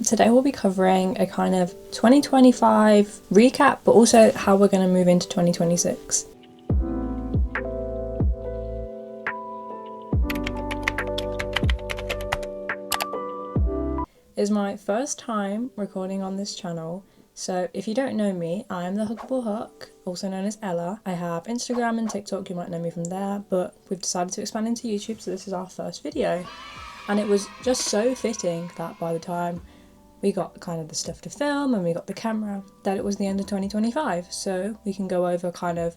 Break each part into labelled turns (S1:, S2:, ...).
S1: Today we'll be covering a kind of 2025 recap, but also how we're going to move into 2026. It's my first time recording on this channel, so if you don't know me, I'm Thehuggablehook, also known as Ella. I have Instagram and TikTok, you might know me from there, but we've decided to expand into YouTube, so this is our first video. And it was just so fitting that by the time we got kind of the stuff to film and we got the camera, that it was the end of 2025. So we can go over kind of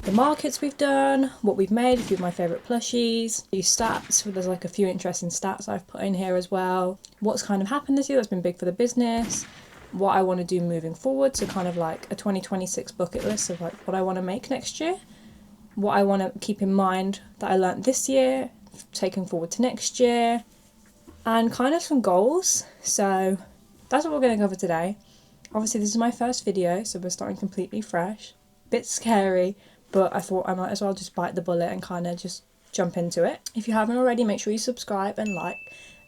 S1: the markets we've done, what we've made, a few of my favourite plushies, a few stats, there's like a few interesting stats I've put in here as well, what's kind of happened this year that's been big for the business, what I want to do moving forward, so kind of like a 2026 bucket list of like what I want to make next year, what I want to keep in mind that I learnt this year, taking forward to next year, and kind of some goals. So that's what we're going to cover today. Obviously this is my first video, so we're starting completely fresh, bit scary, but I thought I might as well just bite the bullet and kind of just jump into it. If you haven't already, make sure you subscribe and like,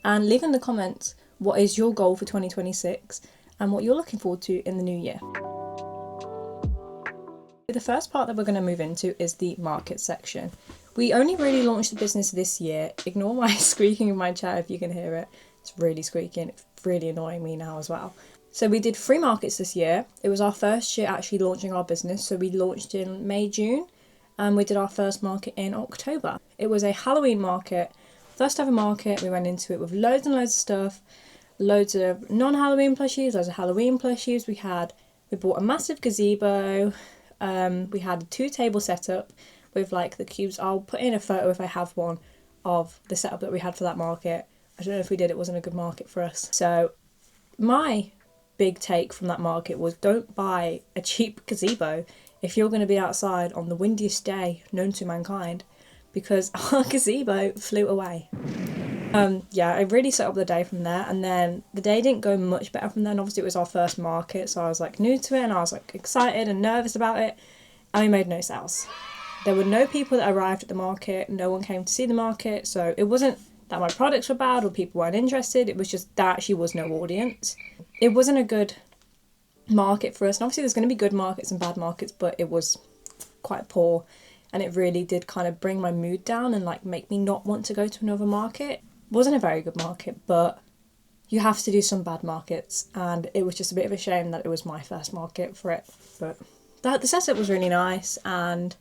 S1: and leave in the comments what is your goal for 2026 and what you're looking forward to in the new year. The first part that we're going to move into is the market section. We only really launched the business this year. Ignore my squeaking in my chair if you can hear it. It's really squeaking. It's really annoying me now as well. So we did 3 markets this year. It was our first year actually launching our business. So we launched in May, June, and we did our first market in October. It was a Halloween market. First ever market. We went into it with loads and loads of stuff. Loads of non-Halloween plushies, loads of Halloween plushies. We bought a massive gazebo. We had a 2-table setup with like the cubes. I'll put in a photo if I have one of the setup that we had for that market. I don't know if we did, it wasn't a good market for us. So my big take from that market was don't buy a cheap gazebo if you're going to be outside on the windiest day known to mankind, because our gazebo flew away. Yeah, I really set up the day from there, and then the day didn't go much better from then. Obviously it was our first market, so I was like new to it and I was like excited and nervous about it, and we made no sales. There were no people that arrived at the market, no one came to see the market, so it wasn't that my products were bad or people weren't interested, it was just there actually was no audience. It wasn't a good market for us, and obviously there's going to be good markets and bad markets, but it was quite poor, and it really did kind of bring my mood down and like make me not want to go to another market. It wasn't a very good market, but you have to do some bad markets, and it was just a bit of a shame that it was my first market for it. But the setup was really nice, and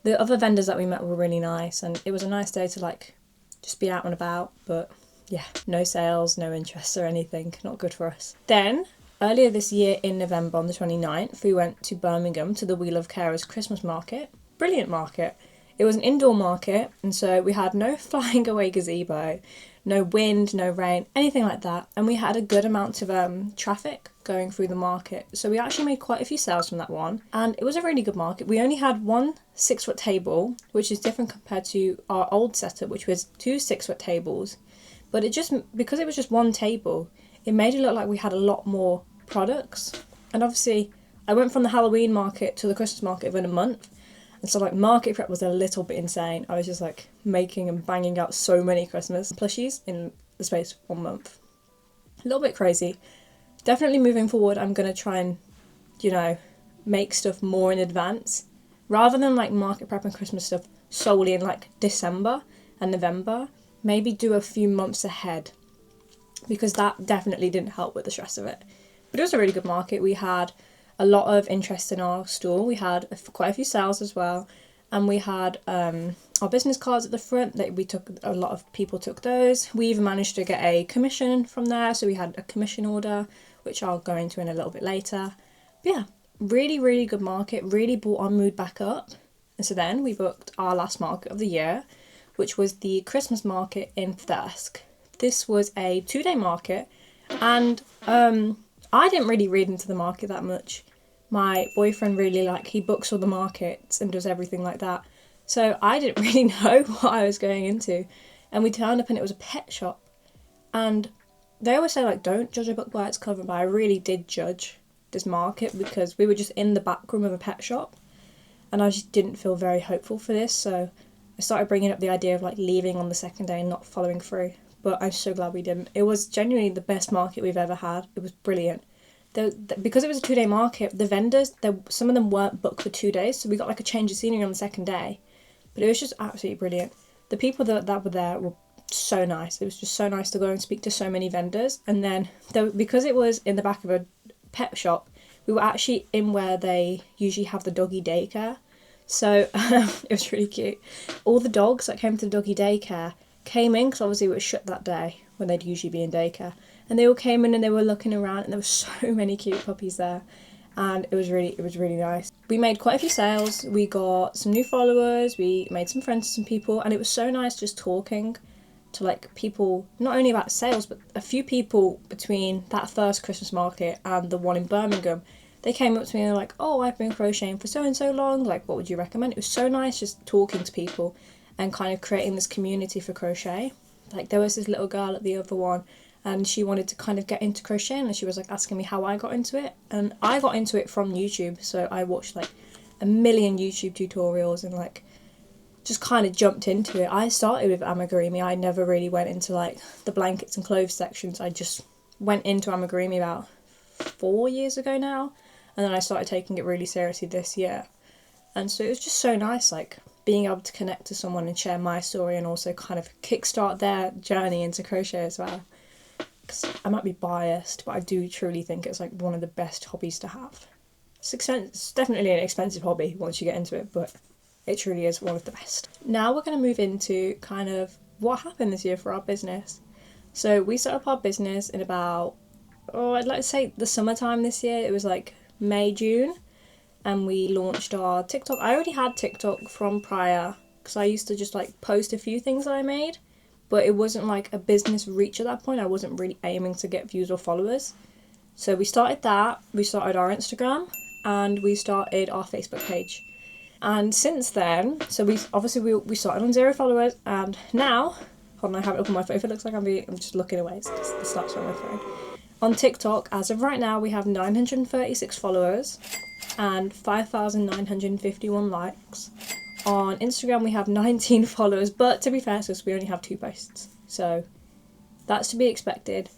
S1: the other vendors that we met were really nice, and it was a nice day to like just be out and about, but yeah, no sales, no interest or anything, not good for us. Then, earlier this year in November on the 29th, we went to Birmingham to the We Love Carers Christmas market. Brilliant market. It was an indoor market, and so we had no flying away gazebo, no wind, no rain, anything like that, and we had a good amount of traffic going through the market, so we actually made quite a few sales from that one, and it was a really good market. We only had one 6-foot table, which is different compared to our old setup, which was 2 6-foot tables, but it just, because it was just one table, it made it look like we had a lot more products. And obviously I went from the Halloween market to the Christmas market within a month, and so like market prep was a little bit insane. I was just like making and banging out so many Christmas plushies in the space of 1 month. A little bit crazy. Definitely moving forward, I'm going to try and, make stuff more in advance. Rather than like market prep and Christmas stuff solely in like December and November, maybe do a few months ahead, because that definitely didn't help with the stress of it. But it was a really good market. We had a lot of interest in our store. We had quite a few sales as well, and we had our business cards at the front that we took. A lot of people took those. We even managed to get a commission from there, so we had a commission order, which I'll go into in a little bit later. But yeah, really, really good market, really brought our mood back up. And so then we booked our last market of the year, which was the Christmas market in Thirsk. This was a 2-day market, and I didn't really read into the market that much. My boyfriend really he books all the markets and does everything like that. So I didn't really know what I was going into. And we turned up and it was a pet shop. And they always say don't judge a book by its cover, but I really did judge this market because we were just in the back room of a pet shop. And I just didn't feel very hopeful for this. So I started bringing up the idea of leaving on the second day and not following through. but I'm so glad we didn't. It was genuinely the best market we've ever had. It was brilliant. Because it was a 2-day market, the vendors, some of them weren't booked for 2 days, so we got like a change of scenery on the second day. But it was just absolutely brilliant. The people that were there were so nice. It was just so nice to go and speak to so many vendors. And then, because it was in the back of a pet shop, we were actually in where they usually have the doggy daycare. So it was really cute. All the dogs that came to the doggy daycare came in, because obviously it was shut that day when they'd usually be in daycare. And they all came in and they were looking around, and there were so many cute puppies there. And it was really nice. We made quite a few sales. We got some new followers. We made some friends with some people. And it was so nice just talking to like people, not only about sales, but a few people between that first Christmas market and the one in Birmingham. They came up to me and were like, oh, I've been crocheting for so and so long, like what would you recommend? It was so nice just talking to people and kind of creating this community for crochet. Like there was this little girl at the other one, and she wanted to kind of get into crocheting, and she was like asking me how I got into it. And I got into it from YouTube, so I watched like a million YouTube tutorials and like just kind of jumped into it. I started with amigurumi. I never really went into like the blankets and clothes sections. I just went into amigurumi about 4 years ago now, and then I started taking it really seriously this year. And so it was just so nice, like being able to connect to someone and share my story, and also kind of kickstart their journey into crochet as well. Because I might be biased, but I do truly think it's like one of the best hobbies to have. It's definitely an expensive hobby once you get into it, but it truly is one of the best. Now we're going to move into kind of what happened this year for our business. So we set up our business in about, I'd like to say the summertime this year. It was like May, June, and we launched our TikTok. I already had TikTok from prior, because I used to just like post a few things that I made, but it wasn't like a business reach at that point. I wasn't really aiming to get views or followers. So we started that, we started our Instagram, and we started our Facebook page. And since then, so we started on 0 followers, and now, hold on, I have it up on my phone. If it looks like I'm just looking away, it's just the stats on my phone. On TikTok, as of right now, we have 936 followers and 5,951 likes. On Instagram, we have 19 followers, but to be fair to us, we only have 2 posts. So that's to be expected.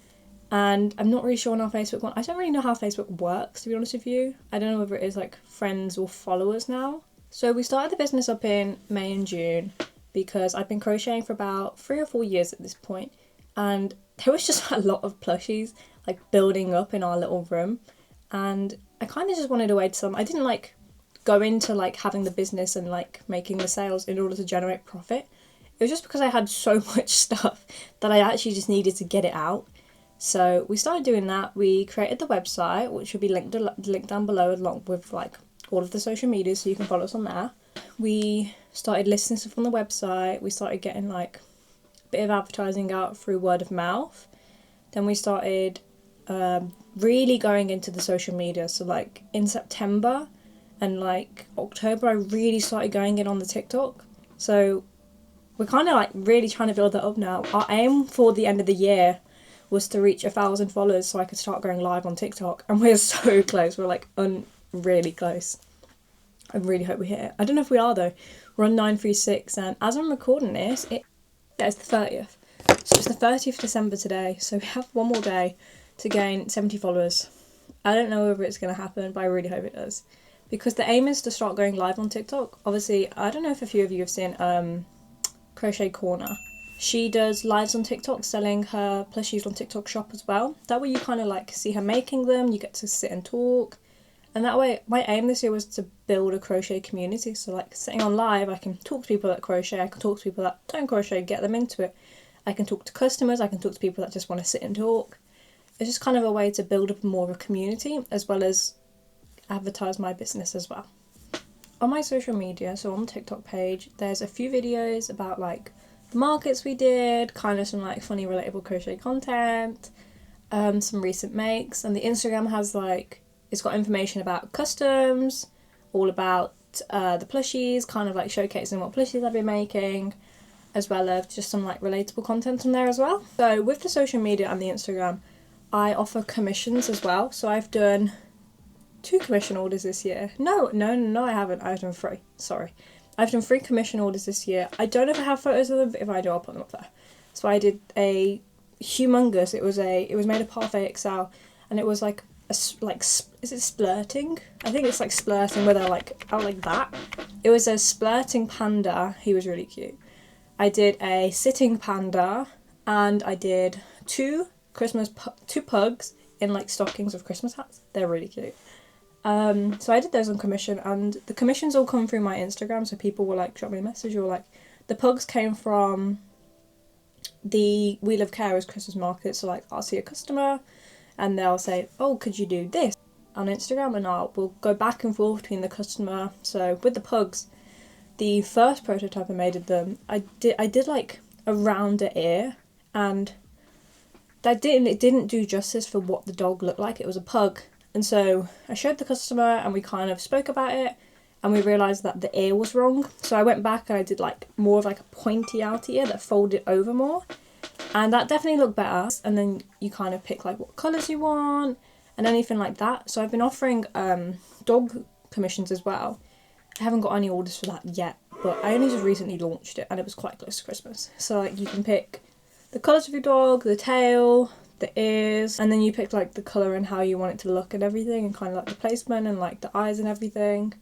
S1: And I'm not really sure on our Facebook one. I don't really know how Facebook works, to be honest with you. I don't know whether it is like friends or followers now. So we started the business up in May and June because I've been crocheting for about 3 or 4 years at this point, and there was just a lot of plushies like building up in our little room, and I kind of just wanted a way to sell. I didn't like go into like having the business and like making the sales in order to generate profit. It was just because I had so much stuff that I actually just needed to get it out. So we started doing that. We created the website, which will be linked down below, along with like all of the social media, so you can follow us on there. We started listing stuff on the website. We started getting like a bit of advertising out through word of mouth. Then we started really going into the social media. So like in September and like October, I really started going in on the TikTok. So we're kind of like really trying to build that up now. Our aim for the end of the year was to reach 1,000 followers so I could start going live on TikTok, and we're so close. We're like really close. I really hope we hit it. I don't know if we are though. We're on 936, and as I'm recording this, it's the 30th. So it's the 30th December today, so we have one more day to gain 70 followers. I don't know whether it's going to happen, but I really hope it does. Because the aim is to start going live on TikTok. Obviously, I don't know if a few of you have seen Crochet Corner. She does lives on TikTok selling her plushies on TikTok shop as well. That way you kind of like see her making them, you get to sit and talk. And that way, my aim this year was to build a crochet community. So like sitting on live, I can talk to people that crochet, I can talk to people that don't crochet, get them into it. I can talk to customers, I can talk to people that just want to sit and talk. It's just kind of a way to build up more of a community, as well as advertise my business as well. On my social media, so on the TikTok page, there's a few videos about like the markets we did, kind of some like funny relatable crochet content, some recent makes, and the Instagram has like, it's got information about customs, all about the plushies, kind of like showcasing what plushies I've been making, as well as just some like relatable content on there as well. So with the social media and the Instagram, I offer commissions as well. So I've done 2 commission orders this year. No, I haven't. I've done 3. Sorry. I've done 3 commission orders this year. I don't know if I have photos of them, but if I do, I'll put them up there. So I did a humongous, it was made of Parfait Excel, and it was like is it splurting? I think it's like splurting where they're like out like that. It was a splurting panda. He was really cute. I did a sitting panda, and I did two pugs in like stockings with Christmas hats. They're really cute. So I did those on commission, and the commissions all come through my Instagram, so people will like drop me a message, or like the pugs came from the We Live Carers Christmas market. So like I'll see a customer and they'll say, oh, could you do this on Instagram, and we'll go back and forth between the customer. So with the pugs, the first prototype I made of them, I did like a rounder ear, and it didn't do justice for what the dog looked like. It was a pug. And so I showed the customer and we kind of spoke about it, and we realised that the ear was wrong. So I went back and I did like more of like a pointy out ear that folded over more, and that definitely looked better. And then you kind of pick like what colours you want and anything like that. So I've been offering dog commissions as well. I haven't got any orders for that yet, but I only just recently launched it and it was quite close to Christmas. So like you can pick the colours of your dog, the tail, the ears, and then you pick like the colour and how you want it to look and everything, and kind of like the placement and like the eyes and everything.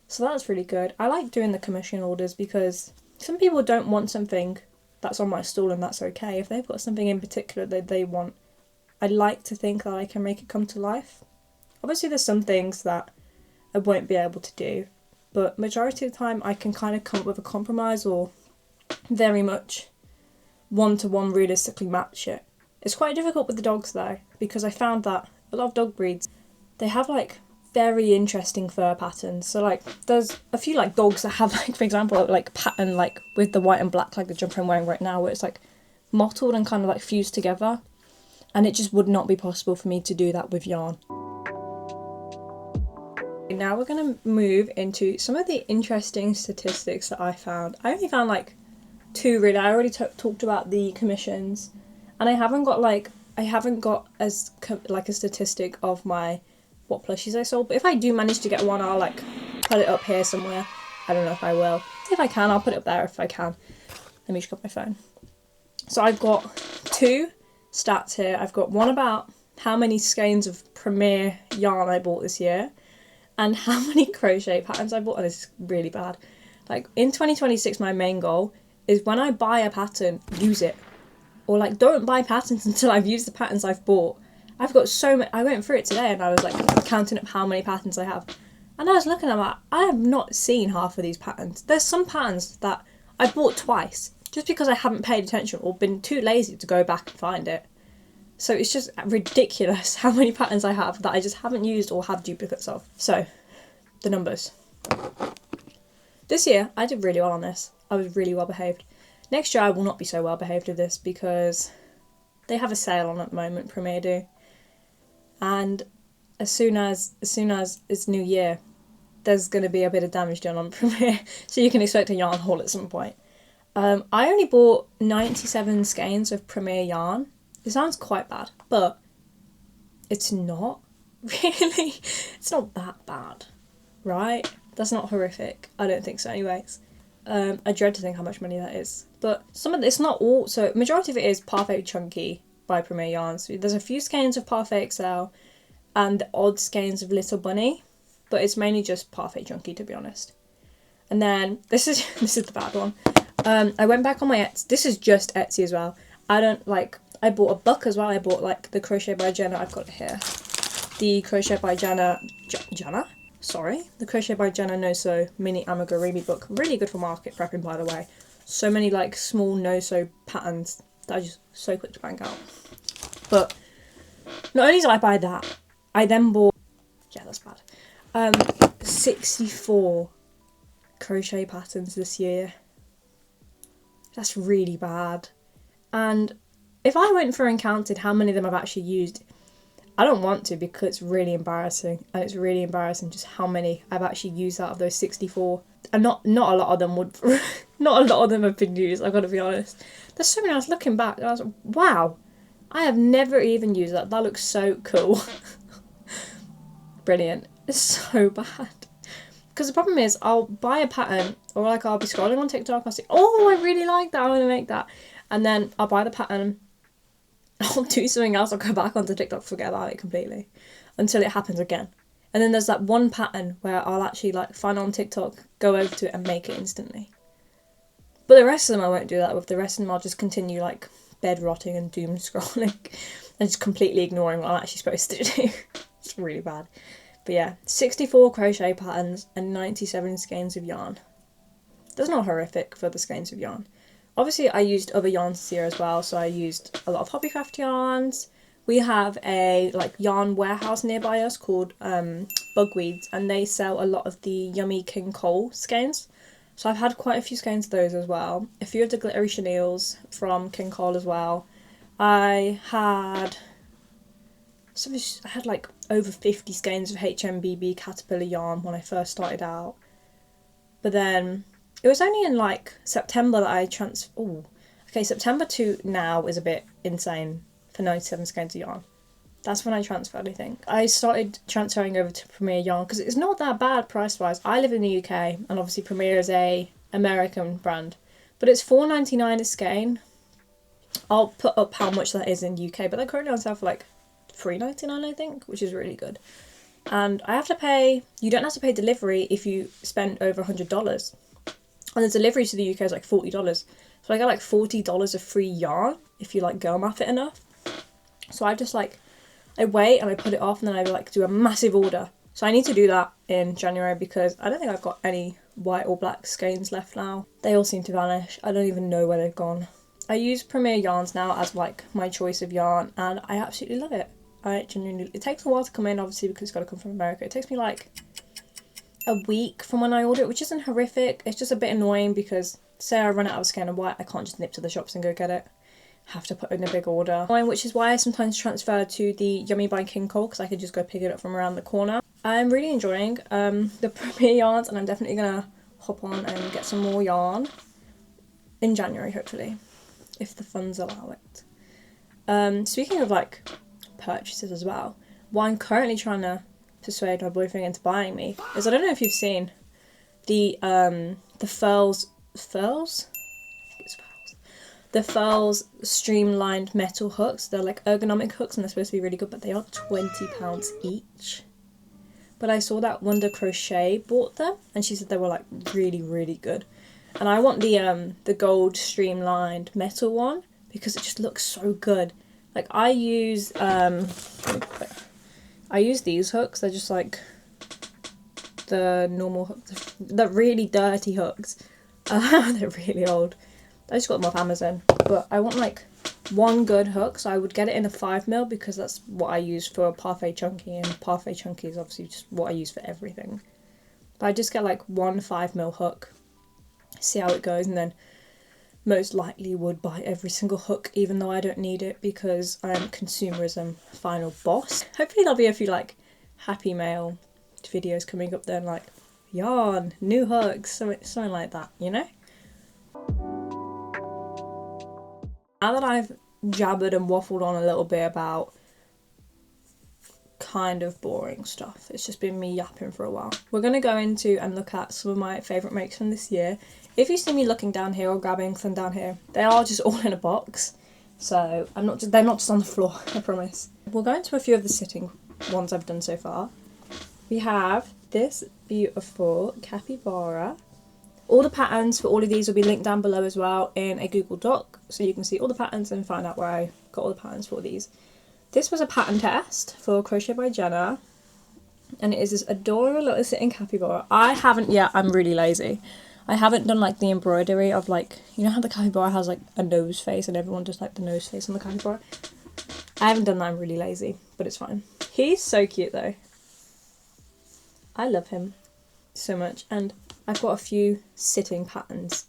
S1: So that's really good. I like doing the commission orders because some people don't want something that's on my stall, and that's okay. If they've got something in particular that they want, I like to think that I can make it come to life. Obviously there's some things that I won't be able to do, but majority of the time I can kind of come up with a compromise, or very much one-to-one realistically match it. It's quite difficult with the dogs though, because I found that a lot of dog breeds, they have like very interesting fur patterns. So like there's a few like dogs that have like, for example, like pattern like with the white and black, like the jumper I'm wearing right now, where it's like mottled and kind of like fused together, and it just would not be possible for me to do that with yarn. Now we're going to move into some of the interesting statistics that I found. I only found like two really. I already talked about the commissions, and I haven't got as like a statistic of what plushies I sold, but if I do manage to get one, I'll like put it up here somewhere. I don't know if I will. If I can, I'll put it up there if I can. Let me just grab my phone. So I've got two stats here. I've got one about how many skeins of Premier yarn I bought this year, and how many crochet patterns I bought, and this is really bad. Like in 2026, my main goal is when I buy a pattern, use it. Or like don't buy patterns until I've used the patterns I've bought. I've got so many. I went through it today and I was like counting up how many patterns I have. And I was looking at them, I have not seen half of these patterns. There's some patterns that I bought twice just because I haven't paid attention or been too lazy to go back and find it. So it's just ridiculous how many patterns I have that I just haven't used or have duplicates of. So, the numbers. This year, I did really well on this. I was really well behaved. Next year, I will not be so well behaved with this because they have a sale on at the moment, Premier do. And as soon as it's New Year, there's going to be a bit of damage done on Premier. So you can expect a yarn haul at some point. I only bought 97 skeins of Premier yarn. It sounds quite bad, but it's not really. It's not that bad, right? That's not horrific. I don't think so anyways. I dread to think how much money that is. But some of it's not all, so majority of it is Parfait Chunky by Premier Yarns. There's a few skeins of Parfait Excel and the odd skeins of Little Bunny, but it's mainly just Parfait Chunky, to be honest. And then this is the bad one. I went back on my Etsy. This is just Etsy as well. I bought a book as well. I bought like the Crochet by Jenna. I've got it here. The Crochet by Jenna. The Crochet by Jenna No Sew Mini Amigurumi book. Really good for market prepping, by the way. So many like small no sew patterns that are just so quick to bang out. But not only did I buy that, I then bought, yeah, that's bad, 64 crochet patterns this year. That's really bad. And if I went through and counted how many of them I've actually used, I don't want to because it's really embarrassing. And it's really embarrassing just how many I've actually used out of those 64. And not a lot of them would, not a lot of them have been used, I've got to be honest. There's so many, I was looking back and I was like, wow, I have never even used that. That looks so cool. Brilliant. It's so bad. Because the problem is, I'll buy a pattern, or like I'll be scrolling on TikTok, I'll say, oh, I really like that, I want to make that. And then I'll buy the pattern, I'll do something else, I'll go back onto TikTok, forget about it completely until it happens again. And then there's that one pattern where I'll actually like find on TikTok, go over to it and make it instantly. But the rest of them I won't do that with. The rest of them I'll just continue like bed rotting and doom scrolling and just completely ignoring what I'm actually supposed to do. It's really bad. But yeah, 64 crochet patterns and 97 skeins of yarn. That's not horrific for the skeins of yarn. Obviously I used other yarns this year as well, so I used a lot of Hobbycraft yarns. We have a like yarn warehouse nearby us called Bugweeds, and they sell a lot of the yummy King Cole skeins. So I've had quite a few skeins of those as well. A few of the glittery chenilles from King Cole as well. I had like over 50 skeins of HMBB Caterpillar yarn when I first started out. But then it was only in like September that I September to now is a bit insane for 97 skeins of yarn. That's when I transferred, I think. I started transferring over to Premier Yarn because it's not that bad price-wise. I live in the UK, and obviously Premier is a American brand. But it's $4.99 a skein. I'll put up how much that is in UK, but they're currently on sale for like $3.99, I think, which is really good. And you don't have to pay delivery if you spend over $100. And the delivery to the UK is like $40. So I get like $40 of free yarn if you like girl math it enough. So I wait and I put it off, and then I like do a massive order. So I need to do that in January because I don't think I've got any white or black skeins left now. They all seem to vanish. I don't even know where they've gone. I use Premier yarns now as like my choice of yarn, and I absolutely love it. It takes a while to come in, obviously, because it's got to come from America. It takes me like a week from when I order it, which isn't horrific. It's just a bit annoying because say I run out of skein of white, I can't just nip to the shops and go get it. Have to put in a big order, which is why I sometimes transfer to the Yummy by King Cole because I could just go pick it up from around the corner. I'm really enjoying the Premier yarns, and I'm definitely gonna hop on and get some more yarn in January, hopefully, if the funds allow it. Speaking of like purchases as well, what I'm currently trying to persuade my boyfriend into buying me is, I don't know if you've seen the Furls. The Furls streamlined metal hooks. They're like ergonomic hooks and they're supposed to be really good, but they are £20 each. But I saw that Wonder Crochet bought them, and she said they were like really, really good. And I want the gold streamlined metal one because it just looks so good. Like I use these hooks. They're just like the normal hooks. They're really dirty hooks. They're really old. I just got them off Amazon, but I want like one good hook, so I would get it in a 5mm because that's what I use for Parfait Chunky, and Parfait Chunky is obviously just what I use for everything. But I just get like one 5mm hook, see how it goes, and then most likely would buy every single hook, even though I don't need it because I'm consumerism final boss. Hopefully there'll be a few like happy mail videos coming up then, like yarn, new hooks, something like that, you know? Now that I've jabbered and waffled on a little bit about kind of boring stuff, it's just been me yapping for a while, we're going to go into and look at some of my favourite makes from this year. If you see me looking down here or grabbing some down here, they are just all in a box, so they're not just on the floor, I promise. We'll go into a few of the sitting ones I've done so far. We have this beautiful capybara. All the patterns for all of these will be linked down below as well in a Google Doc, so you can see all the patterns and find out where I got all the patterns for these. This was a pattern test for Crochet by Jenna, and it is this adorable little sitting capybara. I haven't yet, I'm really lazy. I haven't done like the embroidery of like, you know how the capybara has like a nose face and everyone does like the nose face on the capybara? I haven't done that, I'm really lazy, but it's fine. He's so cute though. I love him so much, and I've got a few sitting patterns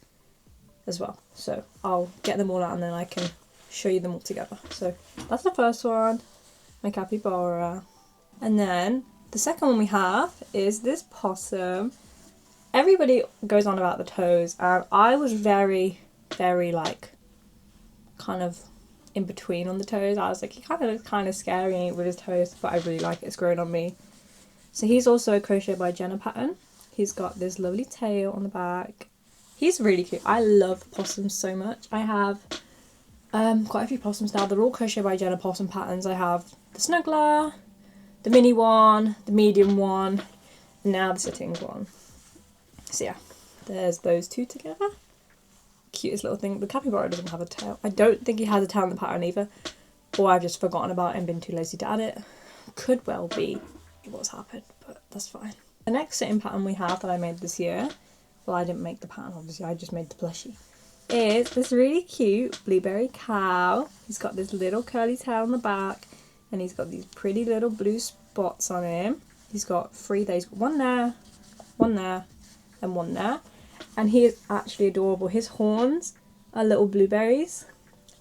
S1: as well, so I'll get them all out and then I can show you them all together. So that's the first one, my capybara. And then the second one we have is this possum. Everybody goes on about the toes, and I was very, very like kind of in between on the toes. I was like, he kind of looks kind of scary with his toes, but I really like it. It's grown on me. So he's also a Crochet by Jenna pattern. He's got this lovely tail on the back. He's really cute. I love possums so much. I have Quite a few possums now. They're all Crochet by Jenna possum patterns. I have the snuggler, the mini one, the medium one, and now the sitting one. So yeah, there's those two together. Cutest little thing. The capybara doesn't have a tail. I don't think he has a tail in the pattern either, or I've just forgotten about it and been too lazy to add it. Could well be what's happened, but that's fine. The next sitting pattern we have that I made this year, well, I didn't make the pattern obviously, I just made the plushie, is this really cute blueberry cow. He's got this little curly tail on the back, and he's got these pretty little blue spots on him. He's got 3 there. He's got one there, and one there. And he is actually adorable. His horns are little blueberries,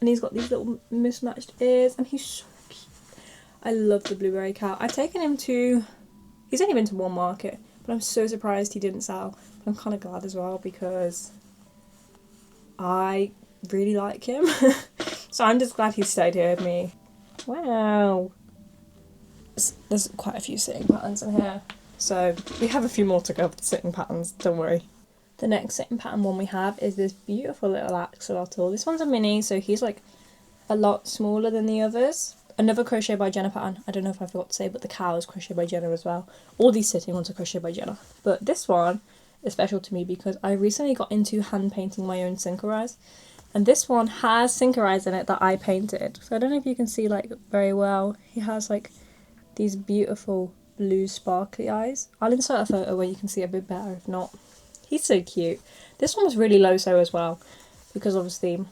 S1: and he's got these little mismatched ears, and he's so cute. I love the blueberry cow. I've taken him to, he's only been to one market, but I'm so surprised he didn't sell. But I'm kind of glad as well, because I really like him. So I'm just glad he stayed here with me. Wow. There's quite a few sitting patterns in here. So we have a few more to go with the sitting patterns, don't worry. The next sitting pattern one we have is this beautiful little axolotl. This one's a mini, so he's like a lot smaller than the others. Another Crochet by Jenna pattern. I don't know if I forgot to say, but the cow is Crochet by Jenna as well. All these sitting ones are Crochet by Jenna. But this one is special to me because I recently got into hand painting my own Synchronize. And this one has Synchronize in it that I painted. So I don't know if you can see like very well. He has like these beautiful blue sparkly eyes. I'll insert a photo where you can see it a bit better if not. He's so cute. This one was really low-sew as well, because obviously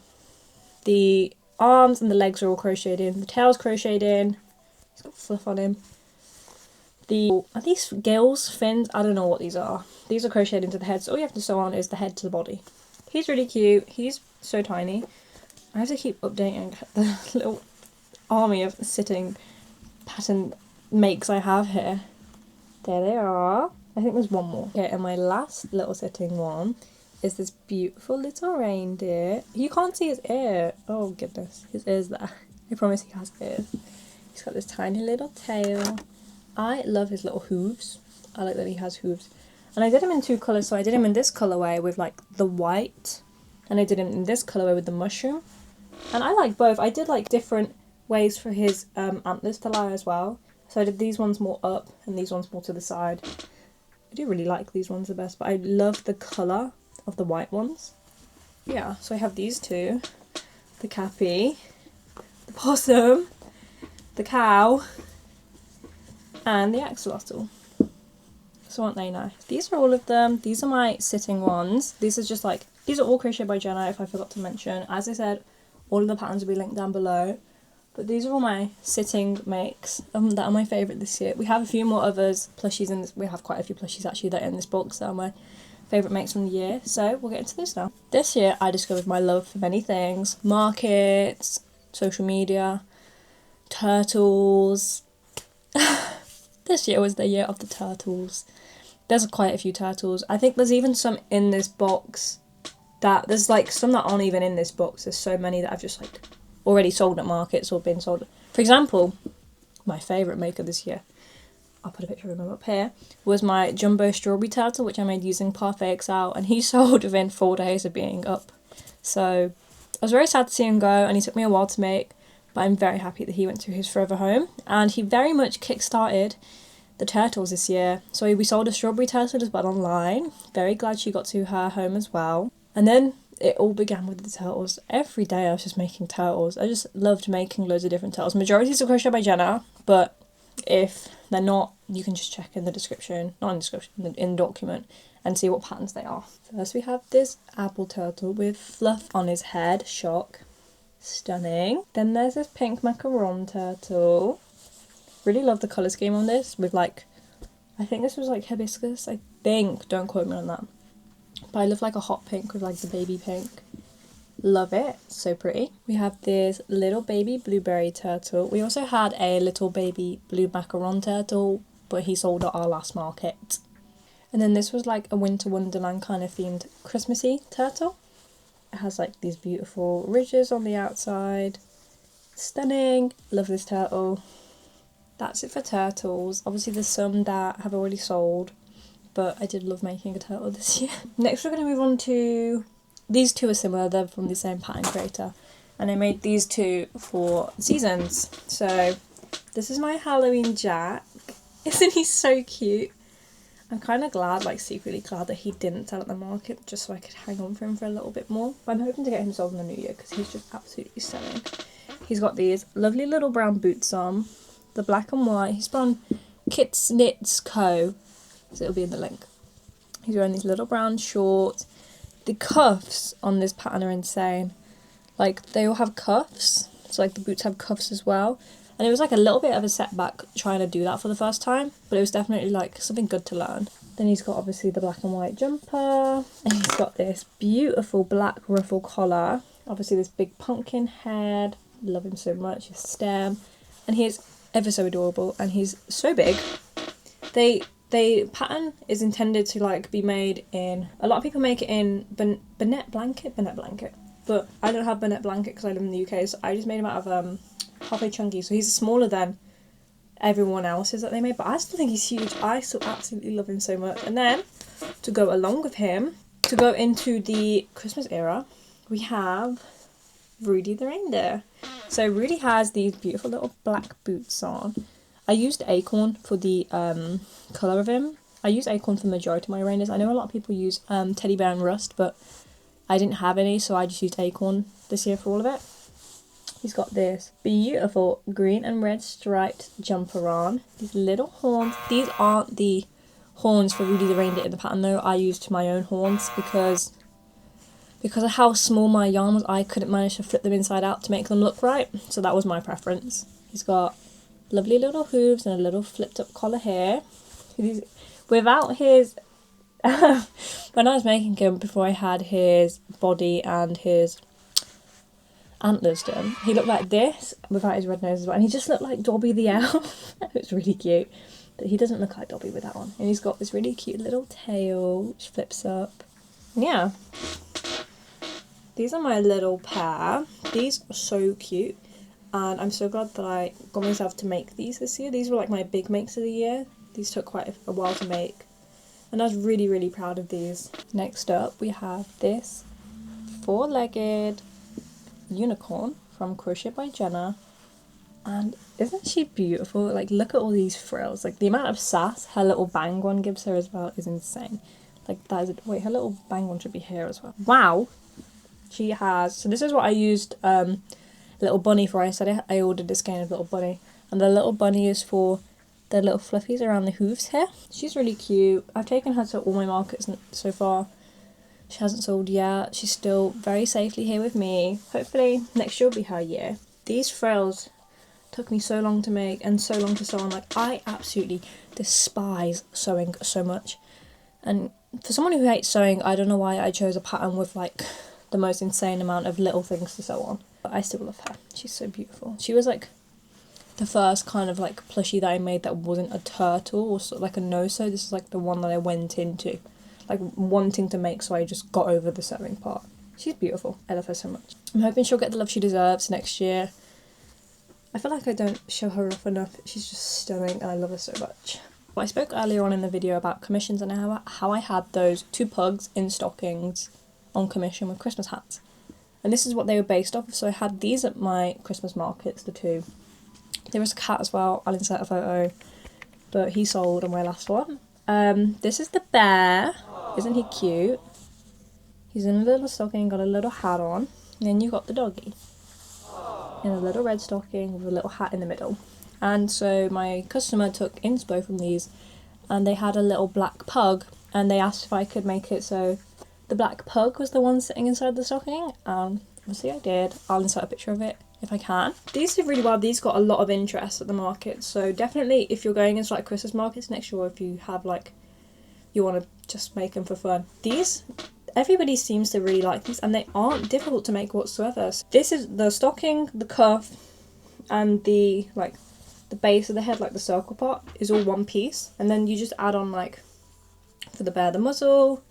S1: the arms and the legs are all crocheted in. The tail's crocheted in. He's got fluff on him. Are these gills, fins? I don't know what these are. These are crocheted into the head, so all you have to sew on is the head to the body. He's really cute. He's so tiny. I have to keep updating the little army of sitting pattern makes I have here. There they are. I think there's one more. Okay, and my last little sitting one is this beautiful little reindeer. You can't see his ear. Oh goodness, his ear's there. I promise he has ears. He's got this tiny little tail. I love his little hooves. I like that he has hooves. And I did him in 2 colours, so I did him in this colourway with like the white, and I did him in this colourway with the mushroom. And I like both. I did like different ways for his antlers to lie as well. So I did these ones more up and these ones more to the side. I do really like these ones the best, but I love the colour of the white ones. Yeah, so I have these two. The cappy, the possum, the cow, and the axolotl. So aren't they nice? These are all of them. These are my sitting ones. These are all Crochet by Jenna, if I forgot to mention. As I said, all of the patterns will be linked down below. But these are all my sitting makes that are my favourite this year. We have a few more others, plushies in this. We have quite a few plushies actually that are in this box that are my favourite makes from the year. So we'll get into this now. This year I discovered my love for many things. Markets, social media, turtles. This year was the year of the turtles. There's quite a few turtles. I think there's even some in this box that there's like some that aren't even in this box. There's so many that I've just like already sold at markets or been sold. For example, my favourite maker this year, I'll put a picture of him up here, was my jumbo strawberry turtle, which I made using Parfait Excel, and he sold within 4 days of being up. So I was very sad to see him go, and he took me a while to make, but I'm very happy that he went to his forever home, and he very much kick-started the turtles this year. So we sold a strawberry turtle as well online. Very glad she got to her home as well. And then it all began with the turtles. Every day I was just making turtles. I just loved making loads of different turtles. Majorities are Crochet by Jenna, but if they're not, you can just check in the description, not in the description, in the document, and see what patterns they are. First we have this apple turtle with fluff on his head. Shock. Stunning. Then there's this pink macaron turtle. Really love the colour scheme on this with like, I think this was like hibiscus, I think. Don't quote me on that. But I love like a hot pink with like the baby pink. Love it. So pretty. We have this little baby blueberry turtle. We also had a little baby blue macaron turtle, but he sold at our last market. And then this was like a winter wonderland kind of themed Christmassy turtle. It has like these beautiful ridges on the outside. Stunning. Love this turtle. That's it for turtles. Obviously there's some that have already sold, but I did love making a turtle this year. Next we're going to move on to, these two are similar, they're from the same pattern creator. And I made these two for seasons. So this is my Halloween Jack. Isn't he so cute? I'm kind of glad, like secretly glad that he didn't sell at the market, just so I could hang on for him for a little bit more. But I'm hoping to get him sold in the new year because he's just absolutely stunning. He's got these lovely little brown boots on, the black and white. He's from Kits Knits Co. So it'll be in the link. He's wearing these little brown shorts. The cuffs on this pattern are insane. Like, they all have cuffs. So, like, the boots have cuffs as well. And it was, like, a little bit of a setback trying to do that for the first time. But it was definitely, like, something good to learn. Then he's got, obviously, the black and white jumper. And he's got this beautiful black ruffle collar. Obviously, this big pumpkin head. Love him so much. His stem. And he is ever so adorable. And he's so big. The pattern is intended to, like, be made in... A lot of people make it in Bonnet blanket. But I don't have Bonnet blanket because I live in the UK, so I just made him out of halfway chunky. So he's smaller than everyone else's that they made, but I still think he's huge. I still absolutely love him so much. And then, to go along with him, to go into the Christmas era, we have Rudy the reindeer. So Rudy has these beautiful little black boots on. I used acorn for the colour of him. I use acorn for the majority of my reindeers. I know a lot of people use teddy bear and rust, but I didn't have any, so I just used acorn this year for all of it. He's got this beautiful green and red striped jumper on. These little horns. These aren't the horns for Rudy the reindeer in the pattern though. I used my own horns because of how small my yarn was, I couldn't manage to flip them inside out to make them look right. So that was my preference. He's got lovely little hooves and a little flipped up collar here. Without his... when I was making him, before I had his body and his antlers done, he looked like this without his red nose as well, and he just looked like Dobby the elf. It was really cute, but he doesn't look like Dobby with that on. And he's got this really cute little tail which flips up. Yeah, these are my little pair. These are so cute, and I'm so glad that I got myself to make these this year. These were like my big makes of the year. These took quite a while to make. And I was really, really proud of these. Next up, we have this four-legged unicorn from Crochet by Jenna. And isn't she beautiful? Like, look at all these frills. Like, the amount of sass her little bang one gives her as well is insane. Like, that is... Wait, her little bang one should be here as well. Wow! She has... So this is what I used little bunny for. I said I ordered this skein of little bunny. And the little bunny is for... the little fluffies around the hooves here. She's really cute. I've taken her to all my markets so far. She hasn't sold yet. She's still very safely here with me. Hopefully next year will be her year. These frills took me so long to make and so long to sew on. Like, I absolutely despise sewing so much. And for someone who hates sewing, I don't know why I chose a pattern with like the most insane amount of little things to sew on. But I still love her. She's so beautiful. She was like the first kind of like plushie that I made that wasn't a turtle or sort of like a no-sew. This is like the one that I went into, like wanting to make, so I just got over the sewing part. She's beautiful. I love her so much. I'm hoping she'll get the love she deserves next year. I feel like I don't show her off enough. She's just stunning and I love her so much. Well, I spoke earlier on in the video about commissions and how I had those two pugs in stockings on commission with Christmas hats. And this is what they were based off of. So I had these at my Christmas markets, the two. There was a cat as well. I'll insert a photo, but he sold on my last one. This is the bear. Isn't he cute? He's in a little stocking, got a little hat on. And then you got the doggy in a little red stocking with a little hat in the middle. And so my customer took inspo from these, and they had a little black pug, and they asked if I could make it so the black pug was the one sitting inside the stocking. Obviously I did. I'll insert a picture of it if I can. These did really well. These got a lot of interest at the market, so definitely if you're going into like Christmas markets next year, or if you have like, you want to just make them for fun, these, everybody seems to really like these, and they aren't difficult to make whatsoever. So this is the stocking, the cuff, and the like the base of the head, like the circle part, is all one piece, and then you just add on like for the bear the muzzle,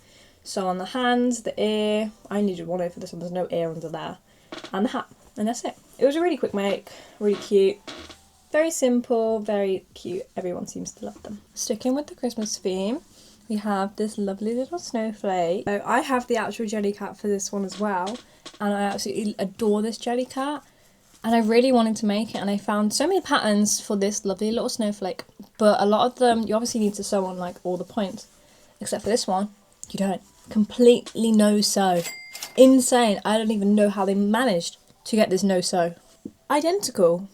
S1: sew on the hands, the ear. I needed one ear for this one, there's no ear under there, and the hat, and that's it. It was a really quick make, really cute, very simple, very cute. Everyone seems to love them. Sticking with the Christmas theme, we have this lovely little snowflake. So I have the actual Jellycat for this one as well, and I absolutely adore this Jellycat. And I really wanted to make it, and I found so many patterns for this lovely little snowflake, but a lot of them you obviously need to sew on like all the points, except for this one you don't. Completely no sew. Insane. I don't even know how they managed to get this no sew. Identical.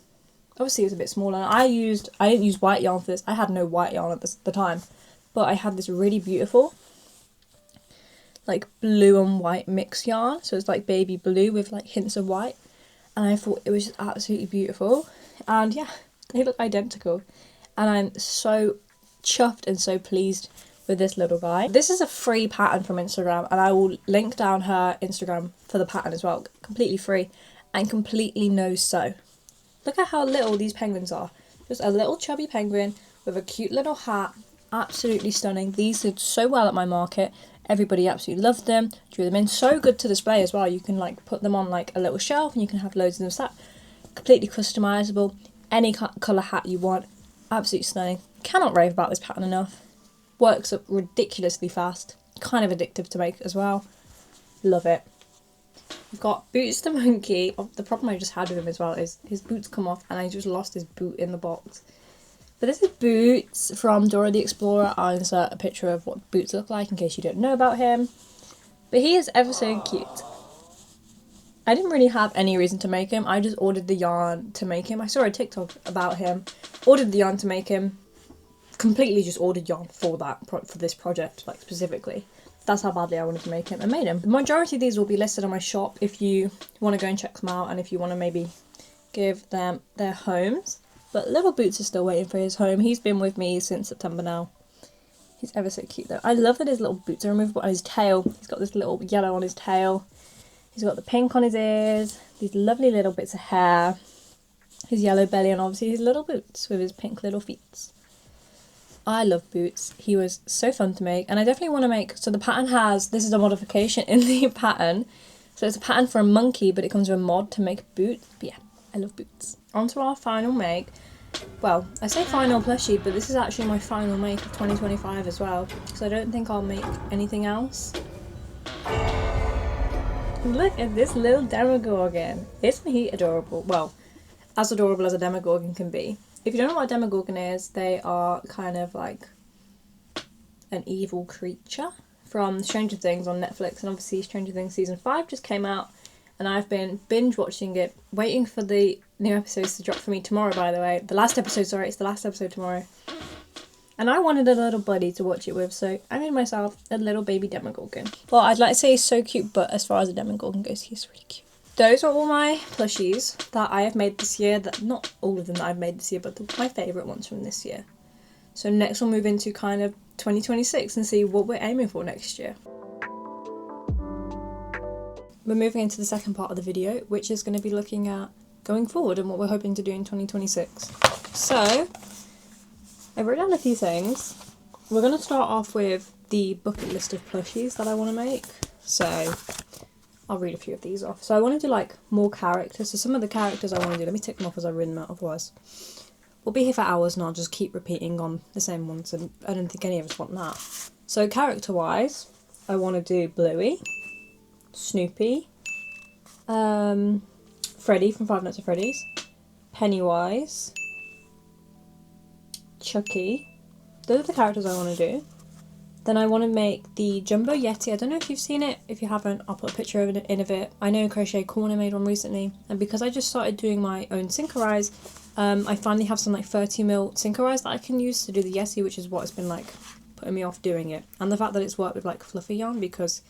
S1: Obviously it was a bit smaller. I didn't use white yarn for this. I had no white yarn at the time, but I had this really beautiful like blue and white mix yarn, so it's like baby blue with like hints of white. And I thought it was just absolutely beautiful. And yeah, they look identical. And I'm so chuffed and so pleased with this little guy. This is a free pattern from Instagram, and I will link down her Instagram for the pattern as well. Completely free and completely no sew. Look at how little these penguins are. Just a little chubby penguin with a cute little hat. Absolutely stunning. These did so well at my market. Everybody absolutely loved them, drew them in. So good to display as well. You can like put them on like a little shelf and you can have loads of them sat. Completely customizable. Any colour hat you want. Absolutely stunning. Cannot rave about this pattern enough. Works up ridiculously fast. Kind of addictive to make as well. Love it. We've got Boots the monkey. Oh, the problem I just had with him as well is his boots come off and I just lost his boot in the box. But this is Boots from Dora the Explorer. I'll insert a picture of what Boots look like in case you don't know about him. But he is ever so cute. I didn't really have any reason to make him. I just ordered the yarn to make him. I saw a TikTok about him. Ordered the yarn to make him. Completely just ordered yarn for this project, like specifically. That's how badly I wanted to make him and made him. The majority of these will be listed on my shop if you want to go and check them out and if you want to maybe give them their homes. But little Boots is still waiting for his home. He's been with me since September now. He's ever so cute though. I love that his little boots are removable and his tail. He's got this little yellow on his tail. He's got the pink on his ears. These lovely little bits of hair. His yellow belly and obviously his little boots with his pink little feet. I love Boots. He was so fun to make. And I definitely want to make... So the pattern has... This is a modification in the pattern. So it's a pattern for a monkey, but it comes with a mod to make Boots. But yeah, I love Boots. On to our final make. Well, I say final plushie, but this is actually my final make of 2025 as well. So I don't think I'll make anything else. Look at this little Demogorgon. Isn't he adorable? Well, as adorable as a Demogorgon can be. If you don't know what a Demogorgon is, they are kind of like an evil creature from Stranger Things on Netflix. And obviously Stranger Things Season 5 just came out. And I've been binge watching it, waiting for the new episodes to drop for me tomorrow, by the way. The last episode, sorry, it's the last episode tomorrow. And I wanted a little buddy to watch it with, so I made myself a little baby Demogorgon. Well, I'd like to say he's so cute, but as far as a Demogorgon goes, he's really cute. Those are all my plushies that I have made this year. That not all of them that I've made this year, but my favourite ones from this year. So next we'll move into kind of 2026 and see what we're aiming for next year. We're moving into the second part of the video, which is going to be looking at going forward and what we're hoping to do in 2026. So, I wrote down a few things. We're going to start off with the bucket list of plushies that I want to make. So, I'll read a few of these off. So I want to do like more characters. So some of the characters I want to do, let me tick them off as I read them out, otherwise we'll be here for hours and I'll just keep repeating on the same ones, and I don't think any of us want that. So character-wise, I want to do Bluey, Snoopy, Freddy from Five Nights at Freddy's, Pennywise, Chucky. Those are the characters I want to do. Then I want to make the Jumbo Yeti. I don't know if you've seen it. If you haven't, I'll put a picture of it in of it. I know Crochet Corner made one recently, and because I just started doing my own Syncorize, I finally have some like 30mm Syncorize that I can use to do the Yeti, which is what has been like putting me off doing it. And the fact that it's worked with like fluffy yarn, because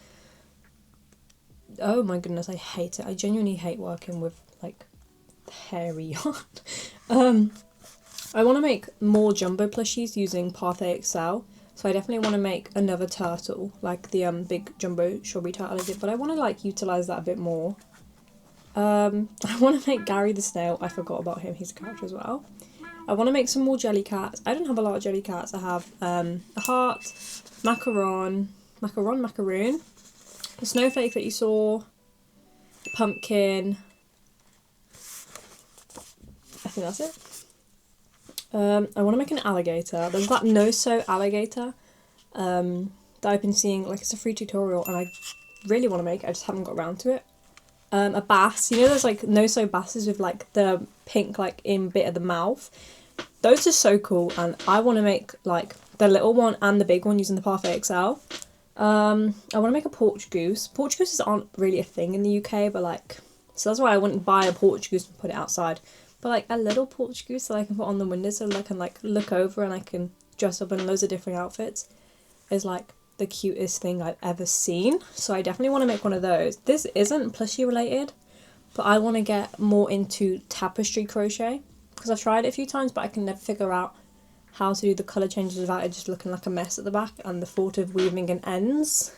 S1: oh my goodness, I hate it. I genuinely hate working with like hairy yarn. I want to make more jumbo plushies using Pathé Excel. So I definitely want to make another turtle, like the big jumbo strawberry turtle I did, but I want to like utilise that a bit more. I want to make Gary the snail. I forgot about him, he's a character as well. I want to make some more jelly cats. I don't have a lot of jelly cats. I have a heart, macaroon, the snowflake that you saw, pumpkin. I think that's it. I want to make an alligator. There's that no-sew alligator. that I've been seeing. Like, it's a free tutorial and I really want to make it, I just haven't got around to it. A bass, you know those like no-sew basses with like the pink like in bit of the mouth? Those are so cool, and I want to make like the little one and the big one using the Parfait XL. I want to make a porch goose. Porch gooses aren't really a thing in the UK, but like, so that's why I wouldn't buy a porch goose and put it outside. But like a little porch goose that I can put on the window so I can like look over and I can dress up in loads of different outfits is like the cutest thing I've ever seen. So I definitely want to make one of those. This isn't plushie related, but I want to get more into tapestry crochet because I've tried it a few times, but I can never figure out how to do the colour changes without it just looking like a mess at the back, and the thought of weaving in ends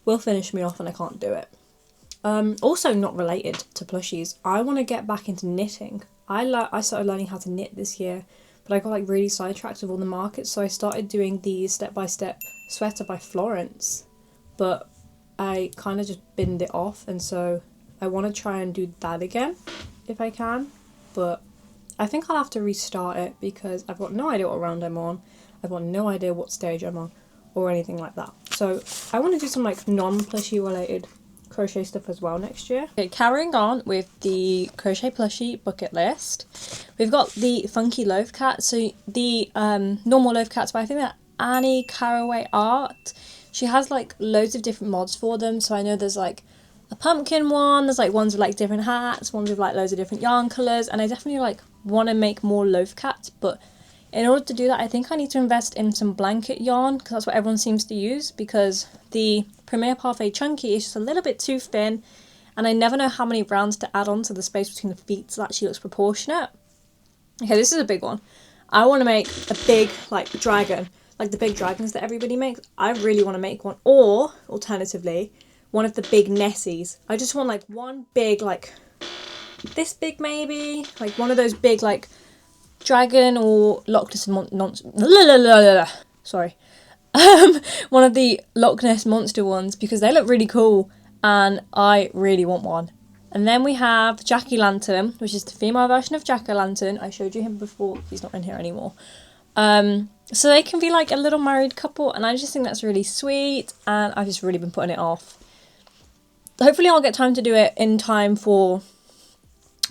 S1: will finish me off and I can't do it. Also not related to plushies, I want to get back into knitting. I started learning how to knit this year, but I got like really sidetracked with all the markets, so I started doing the step-by-step sweater by Florence, but I kind of just binned it off, and so I want to try and do that again if I can, but I think I'll have to restart it because I've got no idea what round I'm on, I've got no idea what stage I'm on or anything like that. So I want to do some like non-plushie related crochet stuff as well next year. Okay, carrying on with the crochet plushie bucket list, we've got the funky loaf cat. So the normal loaf cats, but I think that Annie Caraway Art, she has like loads of different mods for them. So I know there's like a pumpkin one, there's like ones with like different hats, ones with like loads of different yarn colours, and I definitely like want to make more loaf cats, but in order to do that I think I need to invest in some blanket yarn because that's what everyone seems to use, because the Premier Parfait Chunky is just a little bit too thin and I never know how many rounds to add on to the space between the feet so that actually looks proportionate. Okay, this is a big one. I want to make a big like dragon, like the big dragons that everybody makes. I really want to make one, or alternatively one of the big Nessies. I just want like one big, like this big maybe, like one of those big like dragon or Loch Ness sorry, one of the Loch Ness monster ones, because they look really cool and I really want one. And then we have Jacky Lantern, which is the female version of Jack O' Lantern. I showed you him before, he's not in here anymore. So they can be like a little married couple, and I just think that's really sweet, and I've just really been putting it off. Hopefully I'll get time to do it in time for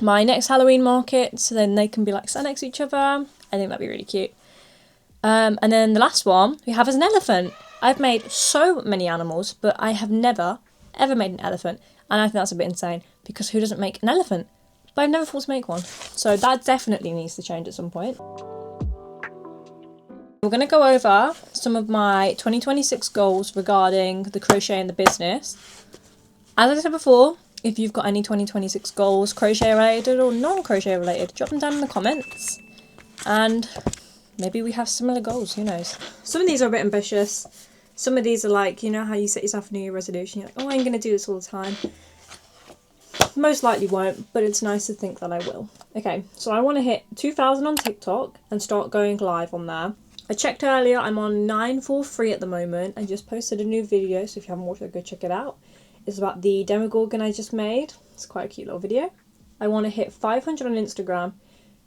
S1: my next Halloween market, so then they can be like sat next to each other. I think that'd be really cute. And then the last one we have is an elephant. I've made so many animals, but I have never ever made an elephant, and I think that's a bit insane because who doesn't make an elephant? But I've never thought to make one, so that definitely needs to change at some point. We're going to go over some of my 2026 goals regarding the crochet and the business. As I said before, if you've got any 2026 goals, crochet related or non-crochet related, drop them down in the comments and maybe we have similar goals, who knows. Some of these are a bit ambitious. Some of these are like, you know how you set yourself a New Year resolution, you're like, oh, I'm going to do this all the time. Most likely won't, but it's nice to think that I will. Okay, so I want to hit 2,000 on TikTok and start going live on there. I checked earlier, I'm on 943 at the moment. I just posted a new video, so if you haven't watched it, go check it out. It's about the Demogorgon I just made. It's quite a cute little video. I want to hit 500 on Instagram,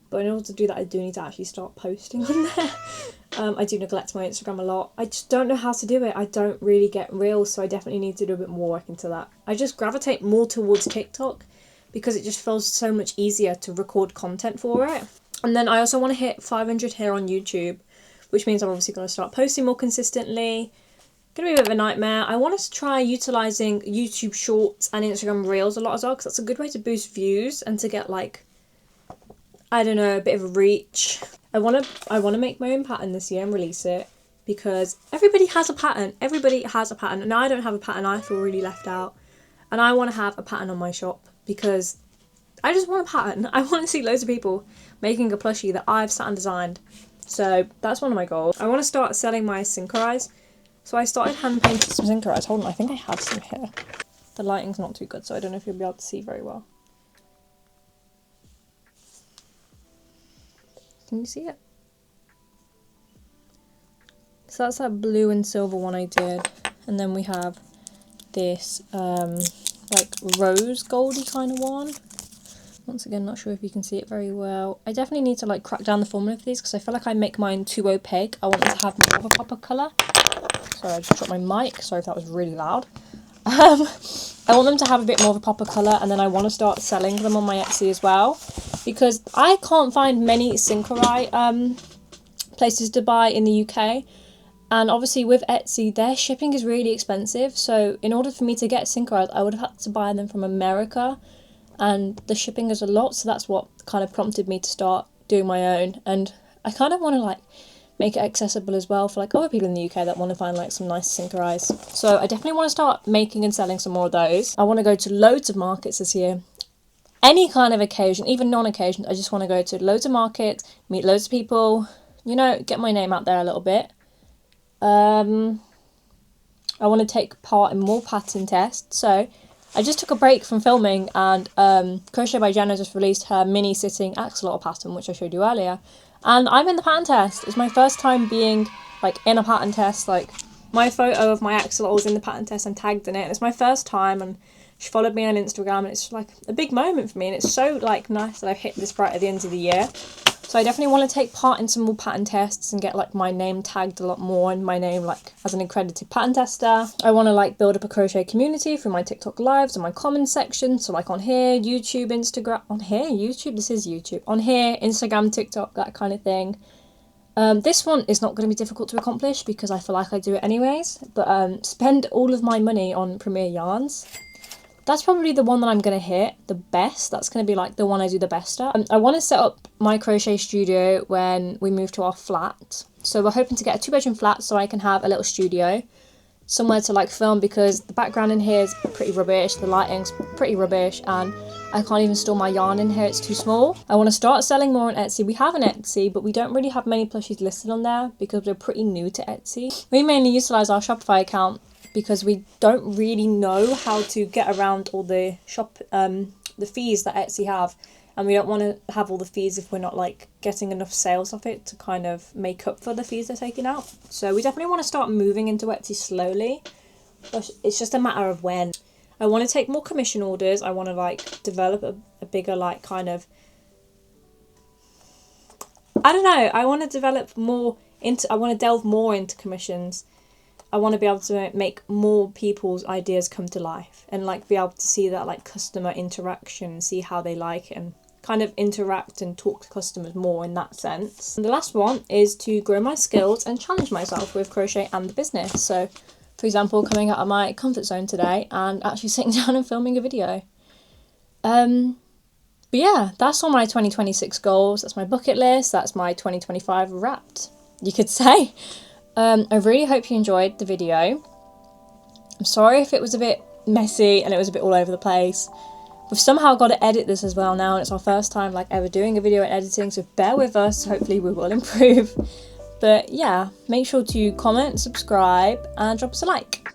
S1: but in order to do that I do need to actually start posting on there. I do neglect my Instagram a lot. I just don't know how to do it. I don't really get reels, so I definitely need to do a bit more work into that. I just gravitate more towards TikTok because it just feels so much easier to record content for it. And then I also want to hit 500 here on YouTube, which means I'm obviously going to start posting more consistently. Gonna be a bit of a nightmare. I want to try utilising YouTube Shorts and Instagram Reels a lot as well, because that's a good way to boost views and to get like, I don't know, a bit of a reach. I want to make my own pattern this year and release it, because everybody has a pattern. Everybody has a pattern, and I don't have a pattern. I feel really left out, and I want to have a pattern on my shop because I just want a pattern. I want to see loads of people making a plushie that I've sat and designed. So that's one of my goals. I want to start selling my Syncorize. So I started hand painting some Syncorize. Hold on, I think I have some here. The lighting's not too good, so I don't know if you'll be able to see very well. Can you see it? So that's that blue and silver one I did. And then we have this like rose goldy kind of one. Once again, not sure if you can see it very well. I definitely need to like crack down the formula for these because I feel like I make mine too opaque. I want them to have more of a pop of colour. Sorry, I just dropped my mic. Sorry if that was really loud. I want them to have a bit more of a pop of colour, and then I want to start selling them on my Etsy as well, because I can't find many Synchronite places to buy in the UK. And obviously with Etsy, their shipping is really expensive. So in order for me to get Synchronite, I would have had to buy them from America. And the shipping is a lot, so that's what kind of prompted me to start doing my own. And I kind of want to like make it accessible as well for like other people in the UK that want to find like some nice Synchrites. So I definitely want to start making and selling some more of those. I want to go to loads of markets this year. Any kind of occasion, even non-occasion, I just want to go to loads of markets, meet loads of people, you know, get my name out there a little bit. I want to take part in more pattern tests. So I just took a break from filming, and Crochet by Jenna just released her mini sitting axolotl pattern, which I showed you earlier. And I'm in the pattern test. It's my first time being like in a pattern test. Like my photo of my axolotl was in the pattern test and tagged in it. And it's my first time, and she followed me on Instagram, and it's like a big moment for me. And it's so like nice that I've hit this right at the end of the year. So I definitely want to take part in some more pattern tests and get like my name tagged a lot more, and my name like as an accredited pattern tester. I want to like build up a crochet community through my TikTok lives and my comments section. So like on here, YouTube, Instagram, on here, YouTube, this is YouTube. On here, Instagram, TikTok, that kind of thing. This one is not going to be difficult to accomplish because I feel like I do it anyways. But spend all of my money on Premier Yarns. That's probably the one that I'm going to hit the best. That's going to be like the one I do the best at. I want to set up my crochet studio when we move to our flat. So we're hoping to get a 2-bedroom flat so I can have a little studio. Somewhere to like film, because the background in here is pretty rubbish. The lighting's pretty rubbish, and I can't even store my yarn in here. It's too small. I want to start selling more on Etsy. We have an Etsy, but we don't really have many plushies listed on there because we're pretty new to Etsy. We mainly utilise our Shopify account because we don't really know how to get around all the the fees that Etsy have, and we don't want to have all the fees if we're not like getting enough sales of it to kind of make up for the fees they're taking out. So we definitely want to start moving into Etsy slowly, but it's just a matter of when. I want to take more commission orders. I want to like develop a bigger like kind of, I don't know, I want to develop more into, I want to delve more into commissions. I want to be able to make more people's ideas come to life, and like be able to see that like customer interaction, see how they like it, and kind of interact and talk to customers more in that sense. And the last one is to grow my skills and challenge myself with crochet and the business. So for example, coming out of my comfort zone today and actually sitting down and filming a video. But yeah, that's all my 2026 goals. That's my bucket list. That's my 2025 wrapped, you could say. I really hope you enjoyed the video. I'm sorry if it was a bit messy and it was a bit all over the place. We've somehow got to edit this as well now, and it's our first time like ever doing a video and editing, so bear with us. Hopefully we will improve. But yeah, make sure to comment, subscribe, and drop us a like.